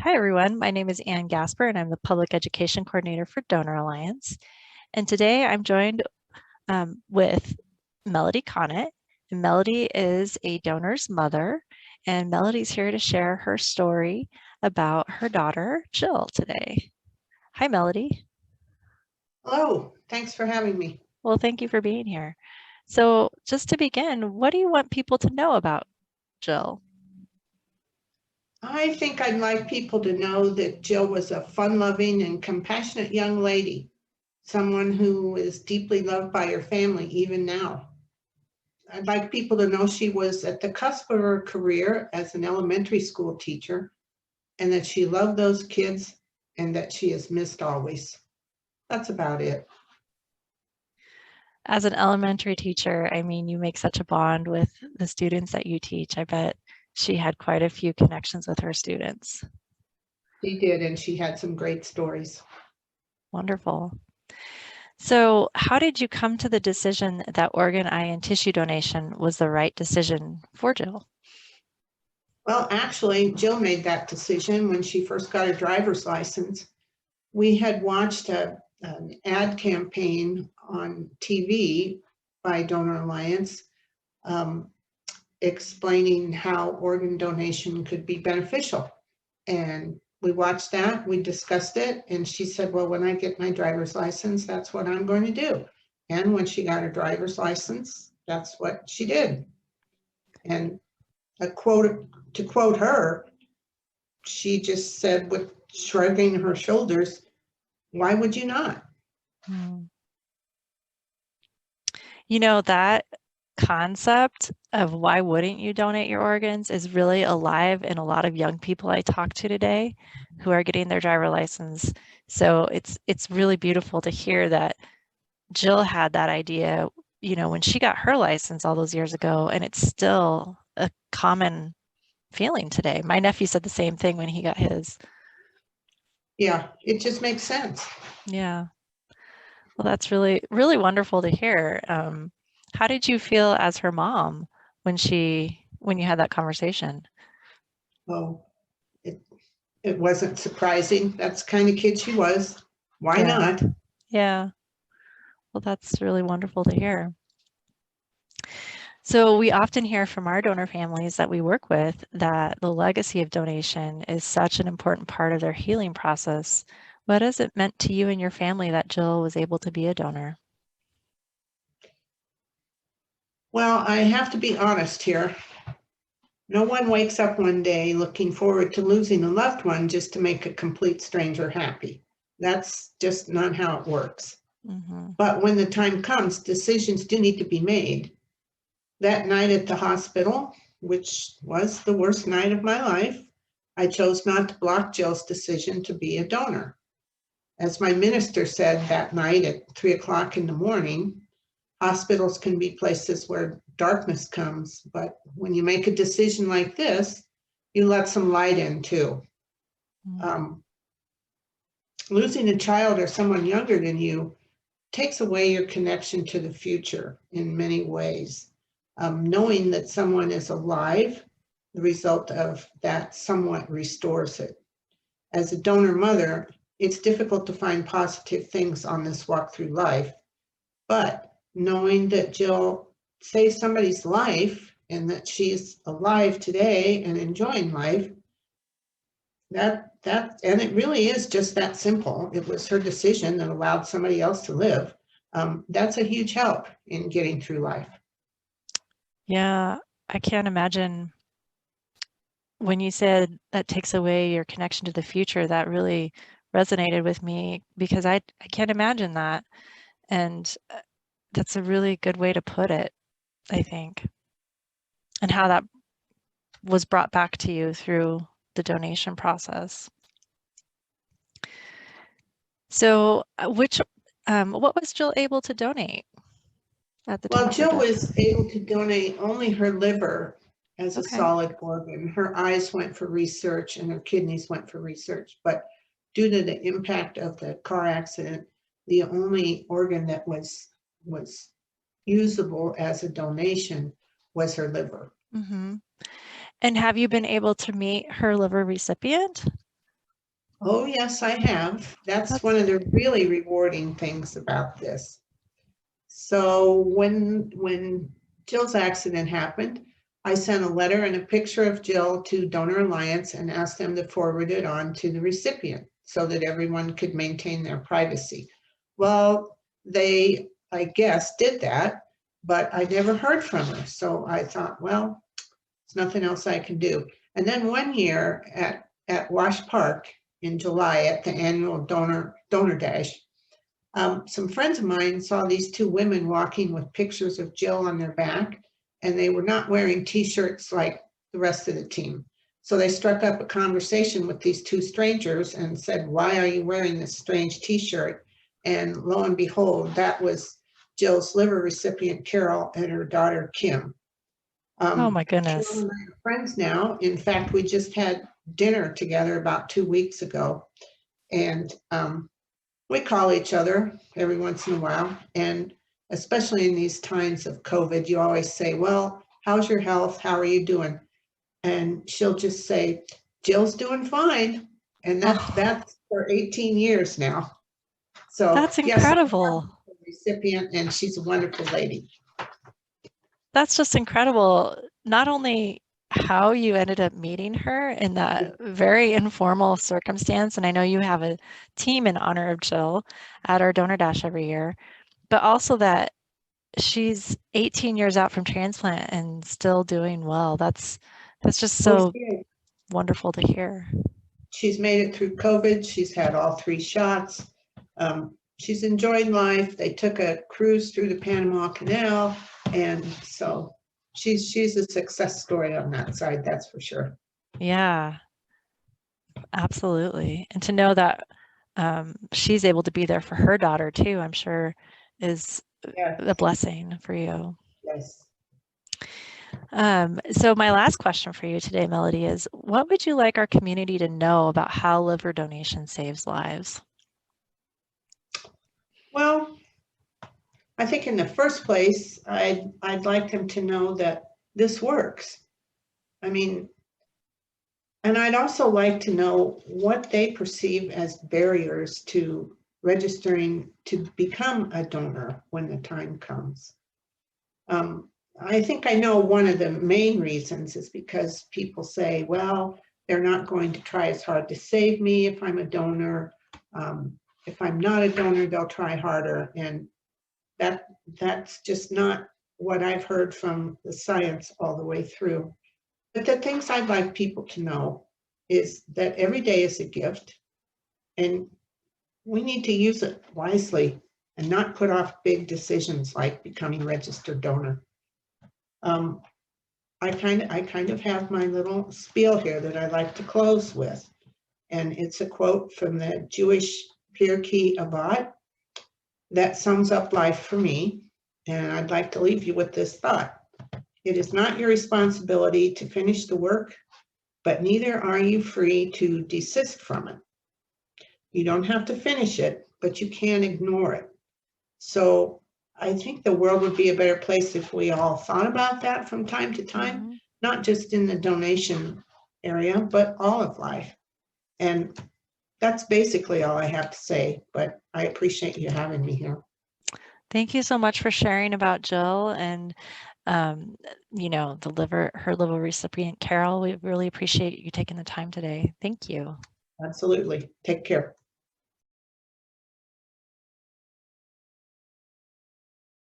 Hi, everyone. My name is Ann Gasper, and I'm the Public Education Coordinator for Donor Alliance. And today I'm joined with Melody Connett. And Melody is a donor's mother, and Melody's here to share her story about her daughter, Jill, today. Hi, Melody. Hello, thanks for having me. Well, thank you for being here. So just to begin, what do you want people to know about Jill? I think I'd like people to know that Jill was a fun-loving and compassionate young lady, someone who is deeply loved by her family even now. I'd like people to know she was at the cusp of her career as an elementary school teacher and that she loved those kids and that she is missed always. That's about it. As an elementary teacher, I mean, you make such a bond with the students that you teach. I bet she had quite a few connections with her students. She did, and she had some great stories. Wonderful. So how did you come to the decision that organ, eye, and tissue donation was the right decision for Jill? Well, actually, Jill made that decision when she first got her driver's license. We had watched an ad campaign on TV by Donor Alliance explaining how organ donation could be beneficial. And we watched that, we discussed it, and she said, well, when I get my driver's license, that's what I'm going to do. And when she got her driver's license, that's what she did. And to quote her, she just said with shrugging her shoulders, why would you not? You know, that concept of why wouldn't you donate your organs is really alive in a lot of young people I talk to today who are getting their driver license. So it's really beautiful to hear that Jill had that idea, you know, when she got her license all those years ago, and it's still a common feeling today. My nephew said the same thing when he got his. Yeah, it just makes sense. Yeah. Well, that's really, really wonderful to hear. How did you feel as her mom when you had that conversation? Oh, it wasn't surprising. That's the kind of kid she was. Why Yeah. not? Yeah. Well, that's really wonderful to hear. So we often hear from our donor families that we work with that the legacy of donation is such an important part of their healing process. What has it meant to you and your family that Jill was able to be a donor? Well, I have to be honest here. No one wakes up one day looking forward to losing a loved one just to make a complete stranger happy. That's just not how it works. Mm-hmm. But when the time comes, decisions do need to be made. That night at the hospital, which was the worst night of my life, I chose not to block Jill's decision to be a donor. As my minister said that night at 3 o'clock in the morning, hospitals can be places where darkness comes, but when you make a decision like this, you let some light in too. Losing a child or someone younger than you takes away your connection to the future in many ways. Knowing that someone is alive, the result of that somewhat restores it. As a donor mother, it's difficult to find positive things on this walk through life, but knowing that Jill saved somebody's life and that she's alive today and enjoying life, and it really is just that simple. It was her decision that allowed somebody else to live. That's a huge help in getting through life. Yeah, I can't imagine when you said that takes away your connection to the future, that really resonated with me because I can't imagine that. And that's a really good way to put it, I think, and how that was brought back to you through the donation process. So what was Jill able to donate at the time Well, of her Jill death? was able to donate only her liver as a Okay. solid organ. Her eyes went for research and her kidneys went for research. But due to the impact of the car accident, the only organ that was usable as a donation was her liver. Mm-hmm. And have you been able to meet her liver recipient? Oh, yes, I have. That's That's one of the really rewarding things about this. So when Jill's accident happened, I sent a letter and a picture of Jill to Donor Alliance and asked them to forward it on to the recipient so that everyone could maintain their privacy. Well, they, I guess, did that, but I never heard from her. So I thought, well, there's nothing else I can do. And then one year at Wash Park in July at the annual donor dash, some friends of mine saw these two women walking with pictures of Jill on their back, and they were not wearing T-shirts like the rest of the team. So they struck up a conversation with these two strangers and said, "Why are you wearing this strange T-shirt?" And lo and behold, that was Jill's liver recipient, Carol, and her daughter, Kim. oh my Carol goodness. and I are friends now. In fact, we just had dinner together about 2 weeks ago, and we call each other every once in a while. And especially in these times of COVID, you always say, "Well, how's your health? How are you doing?" And she'll just say, "Jill's doing fine." And Oh, that's for 18 years now. So that's yes, I incredible. have a recipient, and she's a wonderful lady. That's just incredible. Not only how you ended up meeting her in that very informal circumstance, and I know you have a team in honor of Jill at our Donor Dash every year, but also that she's 18 years out from transplant and still doing well. That's just Oh, so wonderful to hear. she's made it through COVID. She's had all 3 shots. She's enjoying life. They took a cruise through the Panama Canal, and so she's a success story on that side, that's for sure. Yeah, absolutely. And to know that she's able to be there for her daughter too, I'm sure is Yeah, a blessing for you. yes. So my last question for you today, Melody, is what would you like our community to know about how liver donation saves lives? Well, I think in the first place, I'd like them to know that this works. I mean, and I'd also like to know what they perceive as barriers to registering to become a donor when the time comes. Um, I think I know one of the main reasons is because people say, well, they're not going to try as hard to save me if I'm a donor. If I'm not a donor, they'll try harder. And that's just not what I've heard from the science all the way through. But the things I'd like people to know is that every day is a gift, and we need to use it wisely and not put off big decisions like becoming a registered donor. Um, I kind of have my little spiel here that I like to close with, and it's a quote from the Jewish Pirkei Avot that sums up life for me, and I'd like to leave you with this thought. It is not your responsibility to finish the work, but neither are you free to desist from it. You don't have to finish it, but you can't ignore it. So I think the world would be a better place if we all thought about that from time to time, Mhm. not just in the donation area, but all of life. And that's basically all I have to say, but I appreciate you having me here. Thank you so much for sharing about Jill and um, her liver recipient, Carol. We really appreciate you taking the time today. Thank you. Absolutely. Take care.